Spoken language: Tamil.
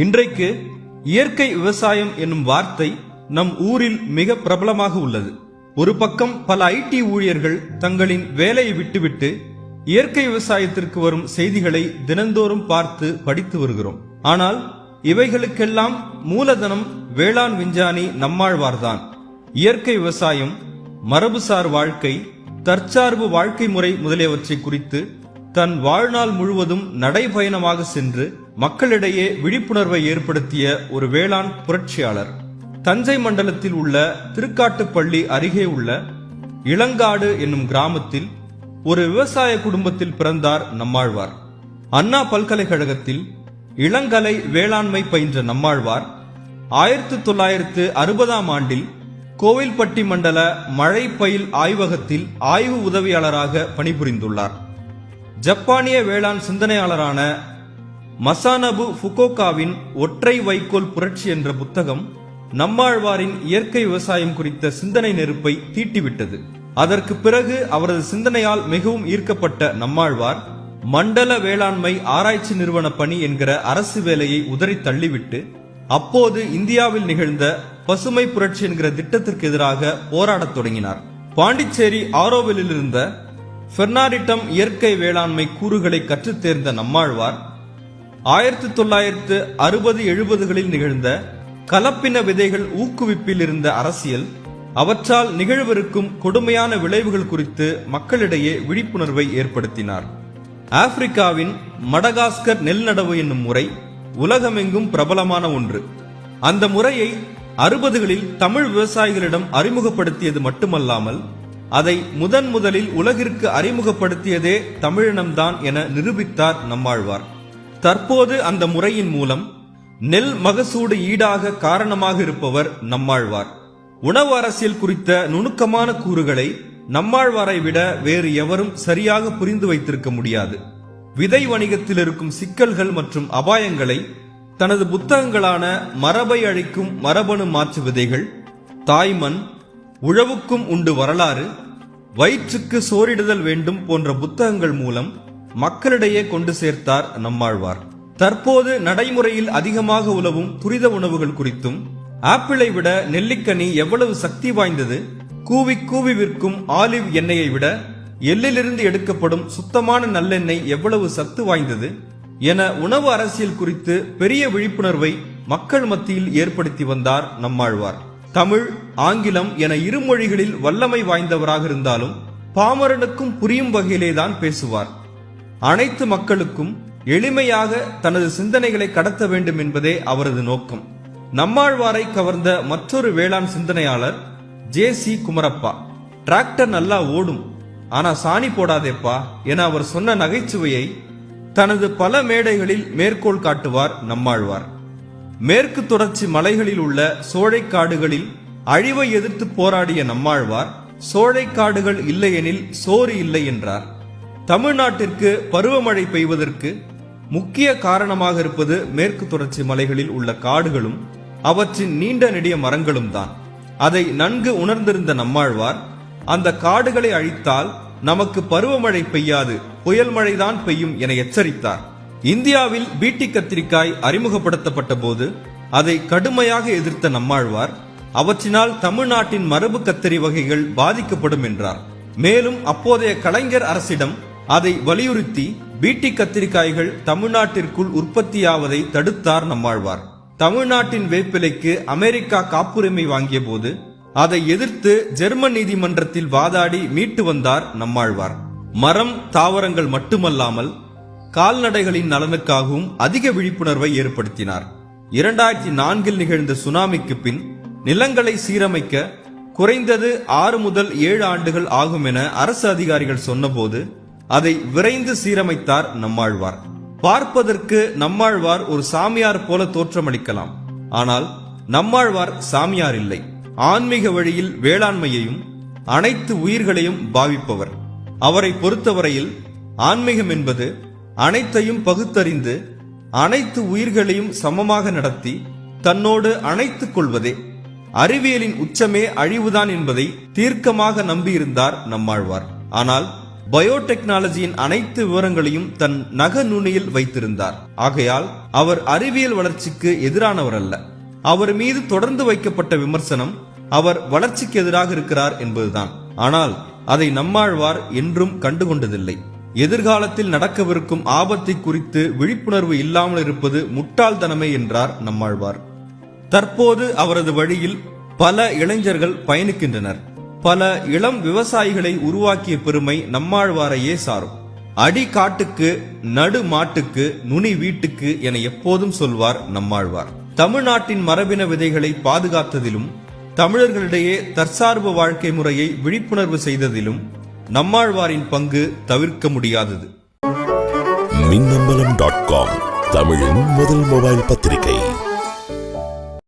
இன்றைக்கு இயற்கை விவசாயம் என்னும் வார்த்தை நம் ஊரில் மிக பிரபலமாக உள்ளது. ஒரு பக்கம் பல ஐடி ஊழியர்கள் தங்களின் வேலையை விட்டுவிட்டு இயற்கை விவசாயத்திற்கு வரும் செய்திகளை தினந்தோறும் பார்த்து படித்து வருகிறோம். ஆனால் இவைகளுக்கெல்லாம் மூலதனம் வேளாண் விஞ்ஞானி நம்மாழ்வார்தான். இயற்கை விவசாயம், மரபுசார் வாழ்க்கை, தற்சார்பு வாழ்க்கை முறை முதலியவற்றை குறித்து தன் வாழ்நாள் முழுவதும் நடைபயணமாக சென்று மக்களிடையே விழிப்புணர்வை ஏற்படுத்திய ஒரு வேளாண் புரட்சியாளர். தஞ்சை மண்டலத்தில் உள்ள திருக்காட்டுப்பள்ளி அருகே உள்ள இளங்காடு என்னும் கிராமத்தில் ஒரு விவசாய குடும்பத்தில் பிறந்தார் நம்மாழ்வார். அண்ணா பல்கலைக்கழகத்தில் இளங்கலை வேளாண்மை பயின்ற நம்மாழ்வார் 1960ஆம் ஆண்டில் கோவில்பட்டி மண்டல மழை பயில் ஆய்வகத்தில் ஆய்வு உதவியாளராக பணிபுரிந்துள்ளார். ஜப்பானிய வேளாண் சிந்தனையாளரான மசானபு ஃபுகோகாவின் ஒற்றை வைக்கோல் புரட்சி என்ற புத்தகம் நம்மாழ்வாரின் இயற்கை விவசாயம் குறித்த சிந்தனை நெருப்பை தீட்டிவிட்டது. அதற்கு பிறகு அவரது சிந்தனையால் மிகவும் ஈர்க்கப்பட்ட நம்மாழ்வார் மண்டல வேளாண்மை ஆராய்ச்சி நிறுவன பணி என்கிற அரசு வேலையை உதறி தள்ளிவிட்டு அப்போது இந்தியாவில் நிகழ்ந்த பசுமை புரட்சி என்கிற திட்டத்திற்கு எதிராக போராடத் தொடங்கினார். பாண்டிச்சேரி ஆரோவிலில் இருந்த பெர்னாரிட்டம் இயற்கை வேளாண்மை கூறுகளை கற்றுத் தேர்ந்த நம்மாழ்வார் 1960-70களில் நிகழ்ந்த கலப்பின விதைகள் ஊக்குவிப்பில் இருந்த அரசியல், அவற்றால் நிகழ்விருக்கும் கொடுமையான விளைவுகள் குறித்து மக்களிடையே விழிப்புணர்வை ஏற்படுத்தினார். ஆப்பிரிக்காவின் மடகாஸ்கர் நெல் நடவு என்னும் முறை உலகமெங்கும் பிரபலமான ஒன்று. அந்த முறையை 60களில் தமிழ் விவசாயிகளிடம் அறிமுகப்படுத்தியது மட்டுமல்லாமல் அதை முதலில் உலகிற்கு அறிமுகப்படுத்தியதே தமிழினம்தான் என நிரூபித்தார் நம்மாழ்வார். தற்போது அந்த முறையின் மூலம் நெல் மகசூடு ஈடாக காரணமாக இருப்பவர் நம்மாழ்வார். உணவு அரசியல் குறித்த நுணுக்கமான கூறுகளை நம்மாழ்வாரை விட வேறு எவரும் சரியாக புரிந்து வைத்திருக்க முடியாது. விதை வணிகத்தில் இருக்கும் சிக்கல்கள் மற்றும் அபாயங்களை தனது புத்தகங்களான மரபை அழிக்கும் மரபணு மாற்று விதைகள், தாய்மண், உழவுக்கும் உண்டு வரலாறு, வயிற்றுக்கு சோறிடுதல் வேண்டும் போன்ற புத்தகங்கள் மூலம் மக்களிடையே கொண்டு சேர்த்தார் நம்மாழ்வார். தற்போது நடைமுறையில் அதிகமாக உலவும் துரித உணவுகள் குறித்தும், ஆப்பிளை விட நெல்லிக்கனி எவ்வளவு சக்தி வாய்ந்தது, கூவி கூவி விற்கும் ஆலிவ் எண்ணெயை விட எள்ளிலிருந்து எடுக்கப்படும் சுத்தமான நல்லெண்ணெய் எவ்வளவு சத்து வாய்ந்தது என உணவு அரசியல் குறித்து பெரிய விழிப்புணர்வை மக்கள் மத்தியில் ஏற்படுத்தி வந்தார் நம்மாழ்வார். தமிழ், ஆங்கிலம் என இரு மொழிகளில் வல்லமை வாய்ந்தவராக இருந்தாலும் பாமரனுக்கும் புரியும் வகையிலேதான் பேசுவார். அனைத்து மக்களுக்கும் எளிமையாக தனது சிந்தனைகளை கடத்த வேண்டும் என்பதே அவரது நோக்கம். நம்மாழ்வாரை கவர்ந்த மற்றொரு வேளாண் சிந்தனையாளர் ஜே.சி. குமரப்பா. டிராக்டர் நல்லா ஓடும், ஆனா சாணி போடாதேப்பா என அவர் சொன்ன நகைச்சுவையை தனது பல மேடைகளில் மேற்கோள் காட்டுவார் நம்மாழ்வார். மேற்கு தொடர்ச்சி மலைகளில் உள்ள சோழைக்காடுகளில் அழிவை எதிர்த்து போராடிய நம்மாழ்வார் சோழைக்காடுகள் இல்லையெனில் சோறு இல்லை என்றார். தமிழ்நாட்டிற்கு பருவமழை பெய்வதற்கு முக்கிய காரணமாக இருப்பது மேற்கு தொடர்ச்சி மலைகளில் உள்ள காடுகளும் அவற்றின் நீண்ட நெடிய மரங்களும் தான். அதை நன்கு உணர்ந்திருந்த நம்மாழ்வார் அந்த காடுகளை அழித்தால் நமக்கு பருவமழை பெய்யாது, புயல் மழைதான் பெய்யும் என எச்சரித்தார். இந்தியாவில் பீட்டி கத்திரிக்காய் அறிமுகப்படுத்தப்பட்ட போது அதை கடுமையாக எதிர்த்த நம்மாழ்வார் அவற்றினால் தமிழ்நாட்டின் மரபு கத்திரி வகைகள் பாதிக்கப்படும் என்றார். மேலும் அப்போதைய கலைஞர் அரசிடம் அதை வலியுறுத்தி பீட்டி கத்திரிக்காய்கள் தமிழ்நாட்டிற்குள் உற்பத்தியாவதை தடுத்தார் நம்மாழ்வார். தமிழ்நாட்டின் வேப்பிலைக்கு அமெரிக்கா காப்புரிமை வாங்கிய போது அதை எதிர்த்து ஜெர்மன் நீதிமன்றத்தில் வாதாடி மீட்டு வந்தார் நம்மாழ்வார். மரம், தாவரங்கள் மட்டுமல்லாமல் கால்நடைகளின் நலனுக்காகவும் அதிக விழிப்புணர்வை ஏற்படுத்தினார். 2004 நிகழ்ந்த சுனாமிக்கு பின் நிலங்களை சீரமைக்க குறைந்தது 6 முதல் 7 ஆண்டுகள் ஆகும் என அரசு அதிகாரிகள் சொன்னபோது அதை விரைந்து சீரமைத்தார் நம்மாழ்வார். பார்ப்பதற்கு நம்மாழ்வார் ஒரு சாமியார் போல தோற்றமளிக்கலாம். ஆனால் நம்மாழ்வார் சாமியார் இல்லை. ஆன்மீக வழியில் வேளாண்மையையும் அனைத்து உயிர்களையும் பாவிப்பவர். அவரை பொறுத்தவரையில் ஆன்மீகம் என்பது அனைத்தையும் பகுத்தறிந்து அனைத்து உயிர்களையும் சமமாக நடத்தி தன்னோடு அணைத்துக் கொள்வதே. அறிவியலின் உச்சமே அழிவுதான் என்பதை தீர்க்கமாக நம்பியிருந்தார் நம்மாழ்வார். ஆனால் பயோடெக்னாலஜியின் அனைத்து விவரங்களையும் தன் நக நுனியில் வைத்திருந்தார். ஆகையால் அவர் அறிவியல் வளர்ச்சிக்கு எதிரானவர் அல்ல. அவர் மீது தொடர்ந்து வைக்கப்பட்ட விமர்சனம் அவர் வளர்ச்சிக்கு எதிராக இருக்கிறார் என்பதுதான். ஆனால் அதை நம்மாழ்வார் என்றும் கண்டுகொண்டதில்லை. எதிர்காலத்தில் நடக்கவிருக்கும் ஆபத்தை குறித்து விழிப்புணர்வு இல்லாமல் இருப்பது முட்டாள்தனமே என்றார் நம்மாழ்வார். தற்போது அவரது வழியில் பல இளைஞர்கள் பயணிக்கின்றனர். பல இளம் விவசாயிகளை உருவாக்கிய பெருமை நம்மாழ்வாரையே சாரும். அடி காட்டுக்கு, நடு மாட்டுக்கு, நுனி வீட்டுக்கு என எப்போதும் சொல்வார் நம்மாழ்வார். தமிழ்நாட்டின் மரபின விதைகளை பாதுகாத்ததிலும் தமிழர்களிடையே தற்சார்பு வாழ்க்கை முறையை விழிப்புணர்வு செய்ததிலும் நம்மாழ்வாரின் பங்கு தவிர்க்க முடியாதது. மின்னம்பலம்.com தமிழின் முதல் மொபைல் பத்திரிகை.